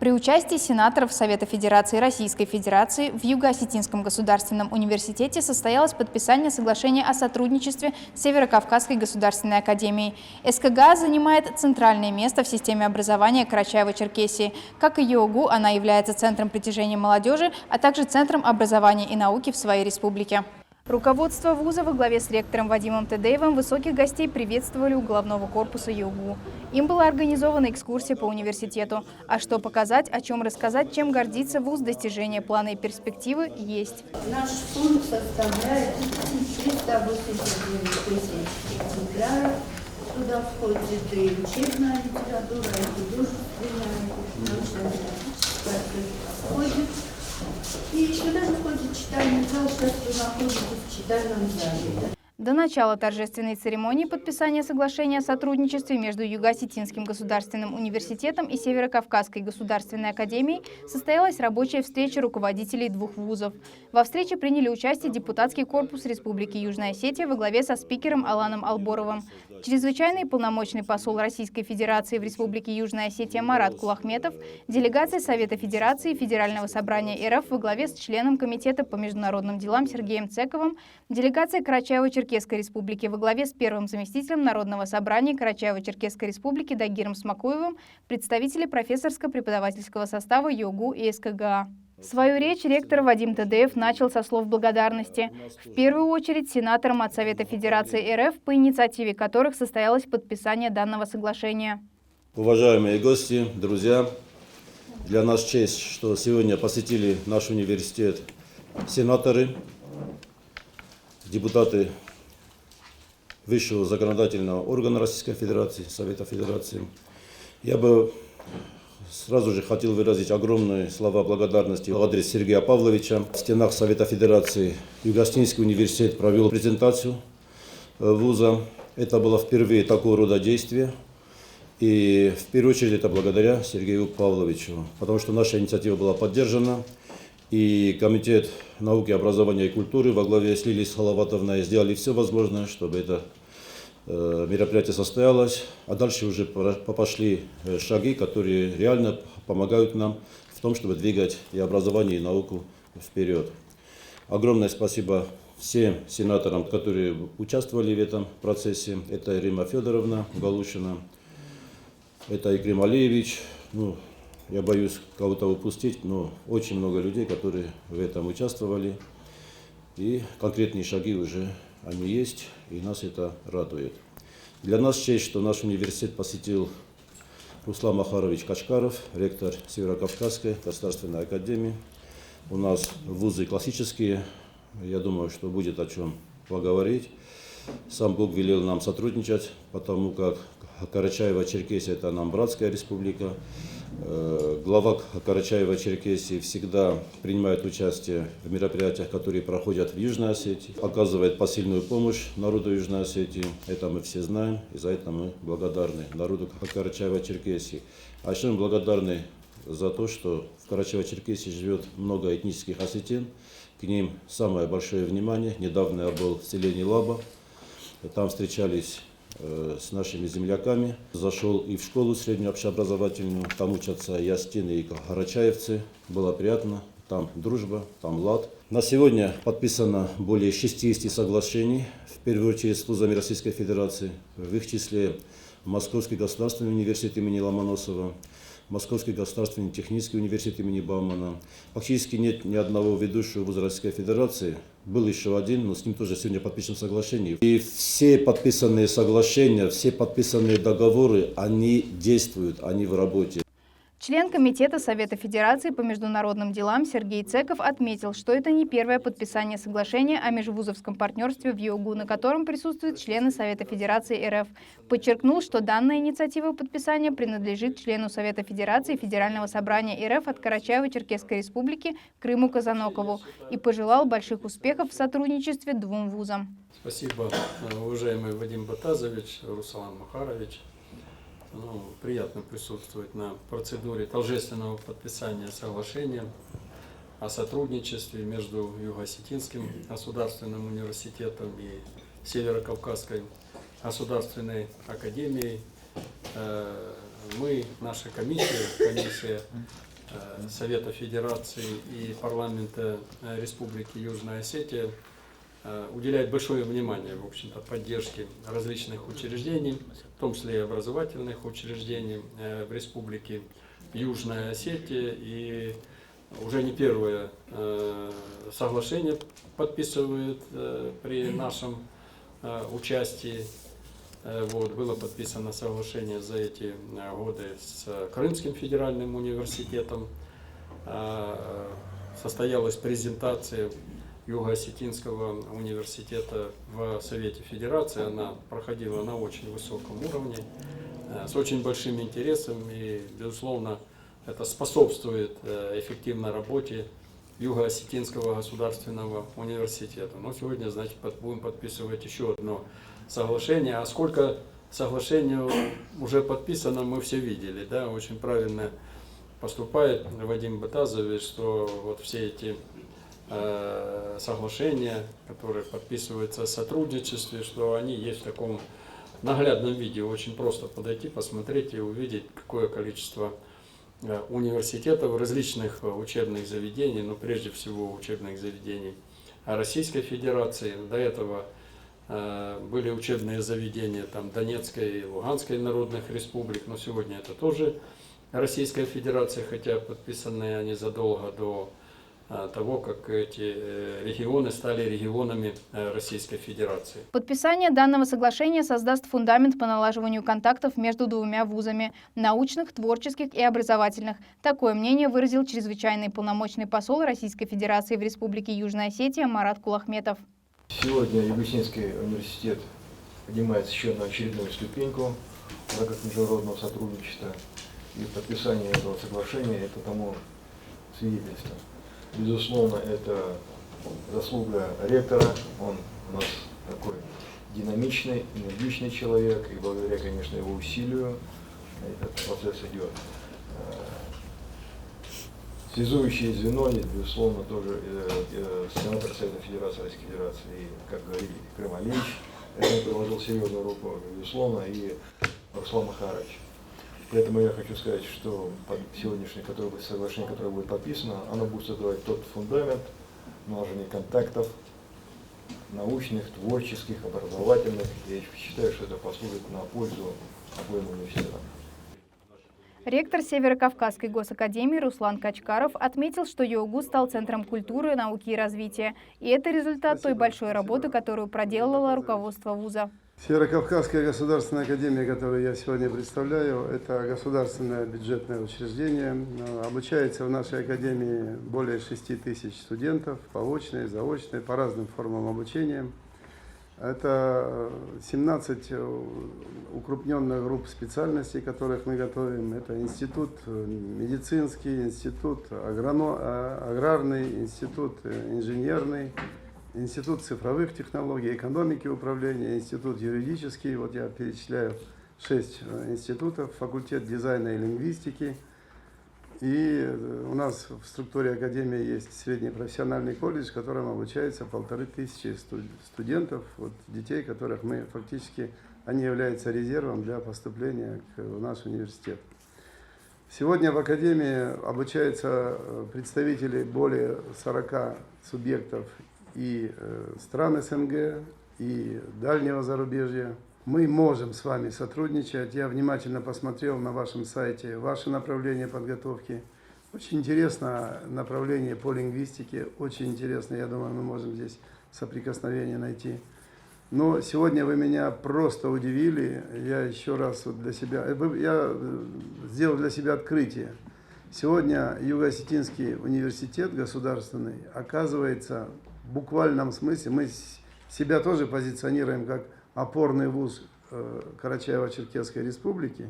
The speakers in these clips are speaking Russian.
При участии сенаторов Совета Федерации Российской Федерации в Юго-Осетинском государственном университете состоялось подписание соглашения о сотрудничестве с Северо-Кавказской государственной академией. СКГА занимает центральное место в системе образования Карачаево-Черкесии. Как и ЕОГУ, она является центром притяжения молодежи, а также центром образования и науки в своей республике. Руководство вуза во главе с ректором Вадимом Тедеевым высоких гостей приветствовали у главного корпуса ЕОГУ. Им была организована экскурсия по университету. А что показать, о чем рассказать, чем гордиться вуз, достижения плана и перспективы есть. Наш фонд составляет 389 тысяч экземпляров. Туда входит и учебная литература, и художественная, и научная. И еще даже входит читальный зал, сейчас вы находитесь в читальном зале. До начала торжественной церемонии подписания соглашения о сотрудничестве между Юго-Осетинским государственным университетом и Северо-Кавказской государственной академией состоялась рабочая встреча руководителей двух вузов. Во встрече приняли участие депутатский корпус Республики Южная Осетия во главе со спикером Аланом Алборовым, чрезвычайный полномочный посол Российской Федерации в Республике Южная Осетия Марат Кулахметов, делегация Совета Федерации и Федерального собрания РФ во главе с членом Комитета по международным делам Сергеем Цековым, делегация Карачаево-Черкесской Республики во главе с первым заместителем Народного собрания Карачаево-Черкесской Республики Дагиром Смакуевым, представители профессорско-преподавательского состава ЕОГУ и СКГА. Свою речь ректор Вадим Тедеев начал со слов благодарности. В первую очередь сенаторам от Совета Федерации РФ, по инициативе которых состоялось подписание данного соглашения. Уважаемые гости, друзья, для нас честь, что сегодня посетили наш университет сенаторы, депутаты Высшего законодательного органа Российской Федерации, Совета Федерации. Я бы сразу же хотел выразить огромные слова благодарности в адрес Сергея Павловича. В стенах Совета Федерации Юго-Осетинский университет провел презентацию вуза. Это было впервые такого рода действие. И в первую очередь это благодаря Сергею Павловичу, потому что наша инициатива была поддержана. И Комитет науки, образования и культуры во главе с Лилией Салаватовной сделали все возможное, чтобы это мероприятие состоялось. А дальше уже пошли шаги, которые реально помогают нам в том, чтобы двигать и образование, и науку вперед. Огромное спасибо всем сенаторам, которые участвовали в этом процессе. Это Рима Федоровна Галушина, это Икрим Алиевич. Я боюсь кого-то упустить, но очень много людей, которые в этом участвовали. И конкретные шаги уже они есть, и нас это радует. Для нас честь, что наш университет посетил Руслан Махарович Качкаров, ректор Северо-Кавказской государственной академии. У нас вузы классические, я думаю, что будет о чем поговорить. Сам Бог велел нам сотрудничать, потому как Карачаево-Черкесия – это нам братская республика. Глава Карачаево-Черкесии всегда принимает участие в мероприятиях, которые проходят в Южной Осетии, оказывает посильную помощь народу Южной Осетии. Это мы все знаем, и за это мы благодарны народу Карачаево-Черкесии. А еще мы благодарны за то, что в Карачаево-Черкесии живет много этнических осетин. К ним самое большое внимание. Недавно я был в селении Лаба, там встречались с нашими земляками. Зашел и в школу среднюю общеобразовательную, там учатся и осетины, и карачаевцы. Было приятно, там дружба, там лад. На сегодня подписано более 60 соглашений, в первую очередь с вузами Российской Федерации, в их числе Московский государственный университет имени Ломоносова, Московский государственный технический университет имени Баумана. Фактически нет ни одного ведущего вуза Российской Федерации. Был еще один, но с ним тоже сегодня подписано соглашение. И все подписанные соглашения, все подписанные договоры, они действуют, они в работе. Член Комитета Совета Федерации по международным делам Сергей Цеков отметил, что это не первое подписание соглашения о межвузовском партнерстве в ЕОГУ, на котором присутствуют члены Совета Федерации РФ. Подчеркнул, что данная инициатива подписания принадлежит члену Совета Федерации Федерального собрания РФ от Карачаево-Черкесской Республики Крыму Казанокову и пожелал больших успехов в сотрудничестве двум вузам. Спасибо, уважаемый Вадим Батазович, Руслан Махарович. Приятно присутствовать на процедуре торжественного подписания соглашения о сотрудничестве между Юго-Осетинским государственным университетом и Северо-Кавказской государственной академией. Мы, наша комиссия Совета Федерации и парламента Республики Южная Осетия уделяет большое внимание, в общем-то, поддержке различных учреждений, в том числе и образовательных учреждений в Республике Южная Осетия. И уже не первое соглашение подписывают при нашем участии. Вот, было подписано соглашение за эти годы с Крымским федеральным университетом. Состоялась презентация Юго-Осетинского университета в Совете Федерации. Она проходила на очень высоком уровне, с очень большим интересом, и, безусловно, это способствует эффективной работе Юго-Осетинского государственного университета. Но сегодня, значит, будем подписывать еще одно соглашение. А сколько соглашений уже подписано, мы все видели. Да? Очень правильно поступает Вадим Батазович, что вот все эти соглашения, которые подписываются о сотрудничестве, что они есть в таком наглядном виде. Очень просто подойти, посмотреть и увидеть, какое количество университетов, различных учебных заведений, но прежде всего учебных заведений Российской Федерации. До этого были учебные заведения там, Донецкой и Луганской народных республик, но сегодня это тоже Российская Федерация, хотя подписаны они задолго до того, как эти регионы стали регионами Российской Федерации. Подписание данного соглашения создаст фундамент по налаживанию контактов между двумя вузами – научных, творческих и образовательных. Такое мнение выразил чрезвычайный полномочный посол Российской Федерации в Республике Южная Осетия Марат Кулахметов. Сегодня Юго-Осетинский университет поднимается еще на очередную ступеньку в рамках международного сотрудничества. И подписание этого соглашения – это тому свидетельство. Безусловно, это заслуга ректора, он у нас такой динамичный, энергичный человек, и благодаря, конечно, его усилию этот процесс идет. Связующее звено, безусловно, тоже сенатор Совета Федерации Российской Федерации, и, как говорили, Крым Алиевич, это приложил серьезную руку, безусловно, и Руслан Махарович. Поэтому я хочу сказать, что сегодняшнее соглашение, которое будет подписано, оно будет создавать тот фундамент налаживания контактов научных, творческих, образовательных. Я считаю, что это послужит на пользу обоим университетам. Ректор Северо-Кавказской госакадемии Руслан Качкаров отметил, что ЮОГУ стал центром культуры, науки и развития. И это результат той большой работы, которую проделало руководство вуза. Северо-Кавказская государственная академия, которую я сегодня представляю, это государственное бюджетное учреждение. Обучается в нашей академии более 6 тысяч студентов, по очной, заочной, по разным формам обучения. Это 17 укрупненных групп специальностей, которых мы готовим. Это институт медицинский, институт аграрный, институт инженерный, институт цифровых технологий, экономики управления, институт юридический. Вот я перечисляю 6 институтов, факультет дизайна и лингвистики. И у нас в структуре академии есть средний профессиональный колледж, в котором обучается 1500 студентов, вот, детей, которых мы фактически, они являются резервом для поступления в наш университет. Сегодня в академии обучаются представители более 40 субъектов и стран СНГ, и дальнего зарубежья. Мы можем с вами сотрудничать. Я внимательно посмотрел на вашем сайте ваше направление подготовки. Очень интересно направление по лингвистике, очень интересно. Я думаю, мы можем здесь соприкосновение найти. Но сегодня вы меня просто удивили. Я еще раз вот для себя, я сделал для себя открытие. Сегодня Юго-Осетинский университет государственный оказывается в буквальном смысле, мы себя тоже позиционируем как опорный вуз Карачаево-Черкесской республики,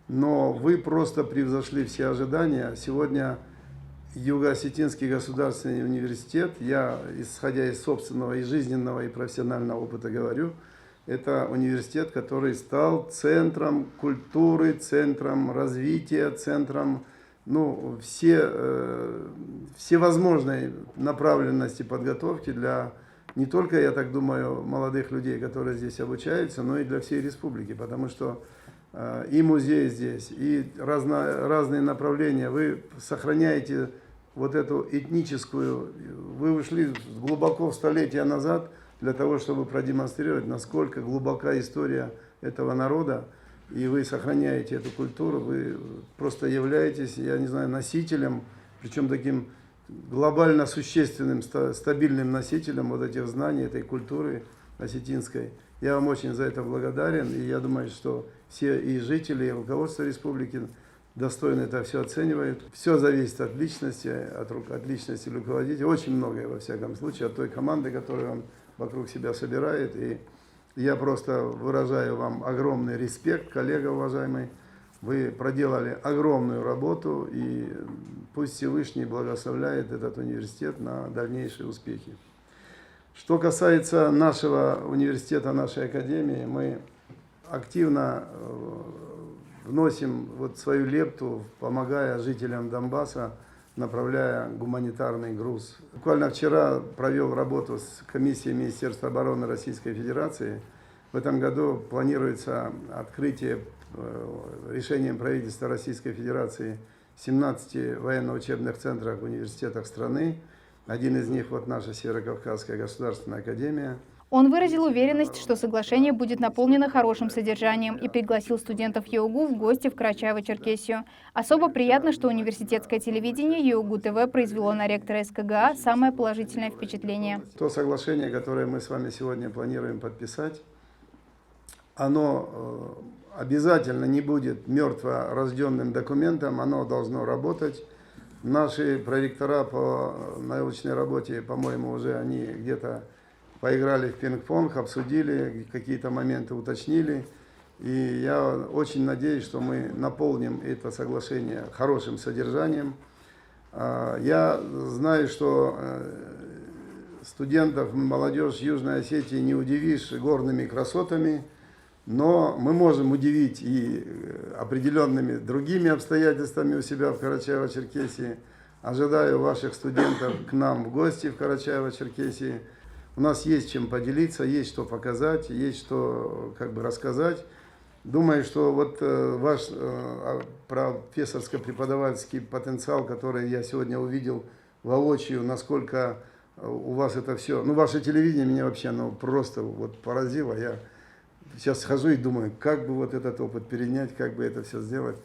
но вы просто превзошли все ожидания. Сегодня Юго-Осетинский государственный университет, я, исходя из собственного и жизненного, и профессионального опыта говорю, это университет, который стал центром культуры, центром развития, центром всевозможной направленности подготовки для не только, я так думаю, молодых людей, которые здесь обучаются, но и для всей республики, потому что и музей здесь, и разные направления. Вы сохраняете вот эту этническую, вы ушли глубоко в столетия назад для того, чтобы продемонстрировать, насколько глубока история этого народа, и вы сохраняете эту культуру, вы просто являетесь, я не знаю, носителем, причем таким глобально существенным, стабильным носителем вот этих знаний, этой культуры осетинской. Я вам очень за это благодарен, и я думаю, что все и жители, и руководство республики достойно это все оценивают. Все зависит от личности руководителя, очень многое, во всяком случае, от той команды, которую он вокруг себя собирает. И я просто выражаю вам огромный респект, коллега уважаемый. Вы проделали огромную работу, и пусть Всевышний благословляет этот университет на дальнейшие успехи. Что касается нашего университета, нашей академии, мы активно вносим вот свою лепту, помогая жителям Донбасса, направляя гуманитарный груз. Буквально вчера провел работу с комиссией Министерства обороны Российской Федерации. В этом году планируется открытие решением правительства Российской Федерации 17 военно-учебных центров в университетах страны. Один из них вот наша Северокавказская государственная академия. Он выразил уверенность, что соглашение будет наполнено хорошим содержанием и пригласил студентов ЕОГУ в гости в Карачаево-Черкесию. Особо приятно, что университетское телевидение ЕОГУ ТВ произвело на ректора СКГА самое положительное впечатление. То соглашение, которое мы с вами сегодня планируем подписать, оно обязательно не будет мертворожденным документом, оно должно работать. Наши проректора по научной работе, по-моему, уже они где-то поиграли в пинг-понг, обсудили, какие-то моменты уточнили. И я очень надеюсь, что мы наполним это соглашение хорошим содержанием. Я знаю, что студентов, молодежь Южной Осетии не удивишь горными красотами, но мы можем удивить и определенными другими обстоятельствами у себя в Карачаево-Черкесии. Ожидаю ваших студентов к нам в гости в Карачаево-Черкесии. У нас есть чем поделиться, есть что показать, есть что рассказать. Думаю, что вот ваш профессорско-преподавательский потенциал, который я сегодня увидел воочию, насколько у вас это все... Ну, ваше телевидение меня вообще просто поразило. Я сейчас хожу и думаю, как бы вот этот опыт перенять, как бы это все сделать.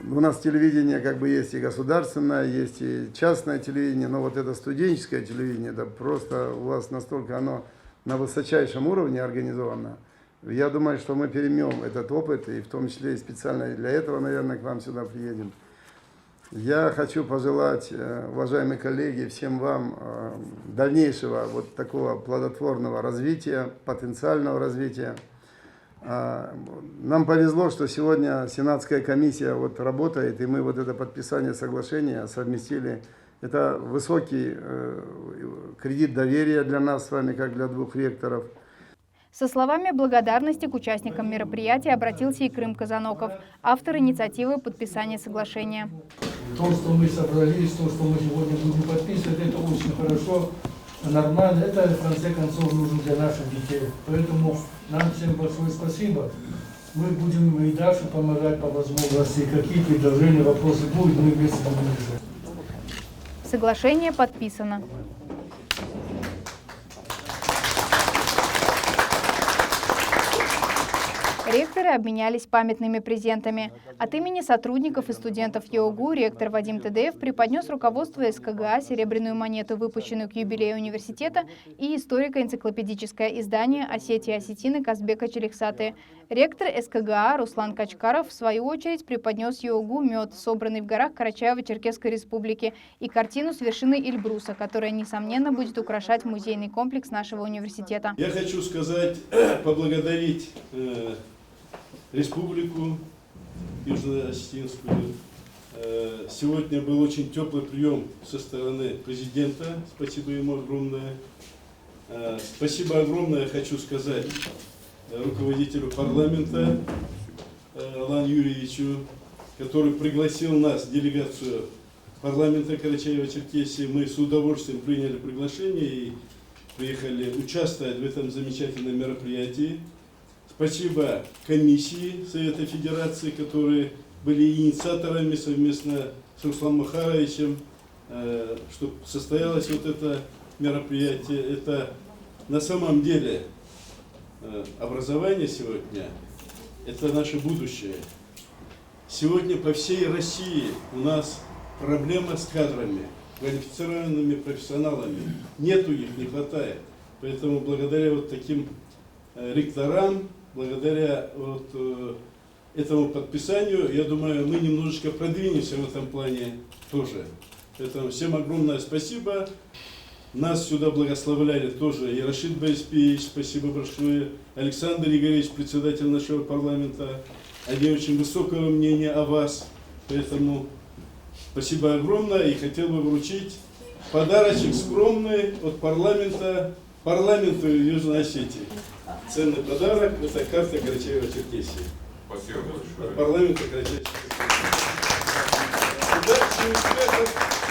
У нас телевидение есть и государственное, есть и частное телевидение, но вот это студенческое телевидение, это просто у вас настолько оно на высочайшем уровне организовано. Я думаю, что мы переймем этот опыт, и в том числе и специально для этого, наверное, к вам сюда приедем. Я хочу пожелать, уважаемые коллеги, всем вам дальнейшего вот такого плодотворного развития, потенциального развития. Нам повезло, что сегодня Сенатская комиссия работает, и мы это подписание соглашения совместили. Это высокий кредит доверия для нас с вами, как для двух ректоров. Со словами благодарности к участникам мероприятия обратился и Крым Казаноков, автор инициативы подписания соглашения. То, что мы собрались, то, что мы сегодня будем подписывать, это очень хорошо, нормально. Это, в конце концов, нужно для наших детей. Поэтому нам всем большое спасибо. Мы будем и дальше помогать по возможности. Какие предложения, вопросы будут, мы вместе будем решать. Соглашение подписано. Ректоры обменялись памятными презентами. От имени сотрудников и студентов ЕОГУ ректор Вадим Тедеев преподнес руководству СКГА серебряную монету, выпущенную к юбилею университета, и историко-энциклопедическое издание «Осетия и осетины» Казбека Челиксаты. Ректор СКГА Руслан Качкаров, в свою очередь, преподнес ЕОГУ мед, собранный в горах Карачаево-Черкесской республики, и картину с вершины Эльбруса, которая, несомненно, будет украшать музейный комплекс нашего университета. Я хочу сказать, поблагодарить республику Южно-Осетинскую. Сегодня был очень теплый прием со стороны президента. Спасибо ему огромное. Спасибо огромное, я хочу сказать, руководителю парламента Алану Юрьевичу, который пригласил нас, делегацию парламента Карачаево-Черкесии. Мы с удовольствием приняли приглашение и приехали участвовать в этом замечательном мероприятии. Спасибо комиссии Совета Федерации, которые были инициаторами совместно с Русланом Махаровичем, чтобы состоялось вот это мероприятие. Это на самом деле образование сегодня – это наше будущее. Сегодня по всей России у нас проблема с кадрами, квалифицированными профессионалами. Нету их, не хватает. Поэтому благодаря вот таким ректорам, благодаря вот этому подписанию, я думаю, мы немножечко продвинемся в этом плане тоже. Поэтому всем огромное спасибо. Нас сюда благословляли тоже и Рашид Борисович, спасибо большое, Александр Игоревич, председатель нашего парламента. Они очень высокого мнения о вас. Поэтому спасибо огромное. И хотел бы вручить подарочек скромный от парламенту Южной Осетии. Ценный подарок – это карта Карачаево-Черкесии. Спасибо большое. От парламента Карачаево-Черкесии. Удачи, успехов.